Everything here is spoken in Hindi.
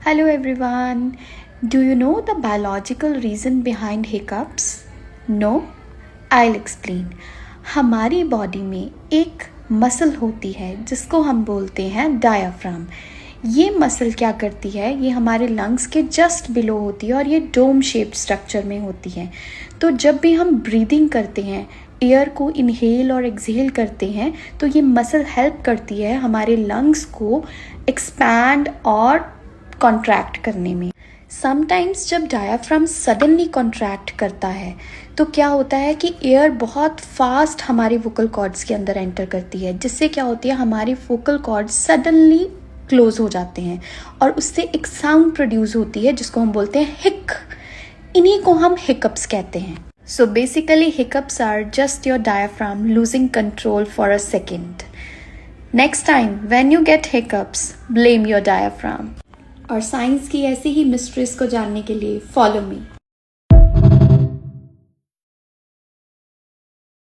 Hello everyone. Do you know the biological reason behind hiccups? No? I'll explain. हमारी बॉडी में एक मसल होती है जिसको हम बोलते हैं डायाफ्राम। ये मसल क्या करती है, ये हमारे लंग्स के जस्ट बिलो होती है और ये डोम शेप्ड स्ट्रक्चर में होती है। तो जब भी हम ब्रीदिंग करते हैं, एयर को इनहेल और एक्सहेल करते हैं, तो ये मसल हेल्प करती है हमारे लंग्स को एक्सपैंड और कॉन्ट्रैक्ट करने में। समटाइम्स जब डायाफ्राम सडनली कॉन्ट्रैक्ट करता है तो क्या होता है कि एयर बहुत फास्ट हमारे वोकल कॉर्ड्स के अंदर एंटर करती है, जिससे क्या होती है हमारी वोकल कॉर्ड्स सडनली क्लोज हो जाते हैं और उससे एक साउंड प्रोड्यूस होती है जिसको हम बोलते हैं हिक। इन्हीं को हम हिकअप्स कहते हैं। So basically hiccups are just your diaphragm losing control for a second. Next time when you get hiccups, blame your diaphragm. और साइंस की ऐसी ही मिस्ट्रीज को जानने के लिए फॉलो मी।